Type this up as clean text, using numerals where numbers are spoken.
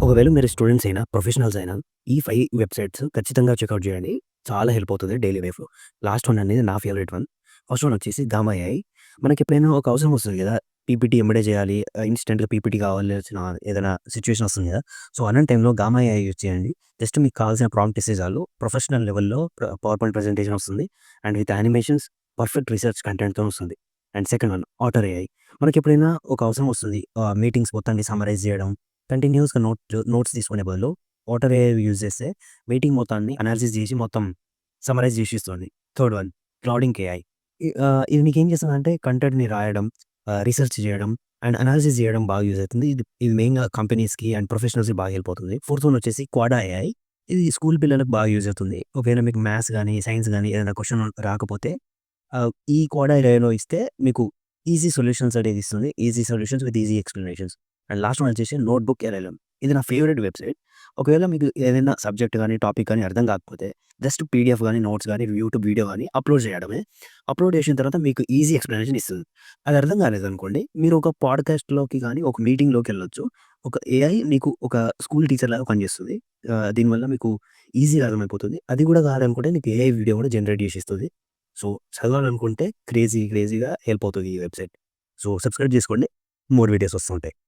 ఒకవేళ మీరు స్టూడెంట్స్ అయినా, ప్రొఫెషనల్స్ అయినా ఈ 5 వెబ్‌సైట్స్ ఖచ్చితంగా చెకౌట్ చేయండి. చాలా హెల్ప్ అవుతది డైలీ లైఫ్‌లో. లాస్ట్ వన్ అనేది నా ఫేవరెట్ వన్. ఫస్ట్ వన్ వచ్చేసి గామా ఏఐ. మనకెప్పుడైనా ఒక అవసరం వస్తది గదా! పీపీటీ ఎమ్మటే చేయాలి. ఇన్‌స్టంట్‌గా పీపీటీ కావాల్సిన ఏదైనా సిట్యుయేషన్ వస్తుంది గదా! సో, అలాంటి టైంలో గామా ఏఐ యూజ్ చేయండి. జస్ట్ మీకు కావాల్సిన ప్రాంప్ట్ ఇస్తే చాలు. ప్రొఫెషనల్ లెవెల్‌లో పవర్ పాయింట్ ప్రెజెంటేషన్ వస్తుంది. And with animations, perfect research కంటెంట్‌తోని వస్తుంది. And second one Otter AI. మనకెప్పుడైనా ఒక అవసరం వస్తుంది. మీటింగ్స్ మొత్తాన్ని సమ్మరైజ్ చేయడం, కంటిన్యూయస్‌గా నోట్స్ తీసుకునే బదులు ఓటర్ ఏఐ యూజ్ చేస్తే మీటింగ్ మొత్తాన్ని అనాలిసిస్ చేసి మొత్తం సమ్మరైజ్ చేసి ఇస్తుంది. Third one clouding AI. ఇది మీకేం చేస్తదంటే కంటెంట్‌ని రాయడం, రిసర్చ్ చేయడం అండ్ అనాలిసిస్ చేయడం బాగా యూజ్ అవుతుంది. ఇది ఇది మెయిన్‌గా కంపెనీస్‌కి అండ్ ప్రొఫెషనల్స్‌కి బాగా హెల్ప్ అవుతుంది. ఫోర్త్ వన్ వచ్చేసి క్వాడా ఏఐ. ఇది స్కూల్ పిల్లలకు బాగా యూజ్ అవుతుంది. ఒకవేళ మీకు మ్యాథ్స్ గాని, సైన్స్ గాని ఏదైనా క్వెషన్ రాకపోతే ఈ కోడ్ ఏఐలో ఇస్తే మీకు ఈజీ సొల్యూషన్స్ అనేది ఇస్తుంది. Easy solutions with easy explanations. And last one వచ్చేసి నోట్‌బుక్ ఎల్ఎల్ఎం. ఇది నా ఫేవరెట్ వెబ్‌సైట్. ఒకవేళ మీకు ఏదైనా సబ్జెక్ట్ గాని, టాపిక్ గాని అర్థం కాకపోతే జస్ట్ పీడీఎఫ్ గాని, నోట్స్ గాని, యూట్యూబ్ వీడియో గాని అప్‌లోడ్ చేయడమే. అప్‌లోడ్ చేసిన తర్వాత మీకు ఈజీ ఎక్స్‌ప్లనేషన్ ఇస్తది. అది అర్థం కాలేదనుకోండి, మీరు ఒక పాడ్‌కాస్ట్‌లోకి గాని, ఒక మీటింగ్‌లోకెళ్ళొచ్చు. ఒక ఏఐ మీకు ఒక స్కూల్ టీచర్‌లాగా పనిచేస్తుంది. దీనివల్ల మీకు ఈజీగా అర్థమైపోతుంది. అది కూడా కాదనుకుంటే నీకు ఏఐ వీడియో కూడా జనరేట్ చేసి ఇస్తది. సో, చదవాలనుకుంటే క్రేజీగా హెల్ప్ అవుతది ఈ వెబ్‌సైట్. సో, సబ్‌స్క్రైబ్ జేసుకోండి. మోర్ వీడియోస్ వస్తుంటాయి.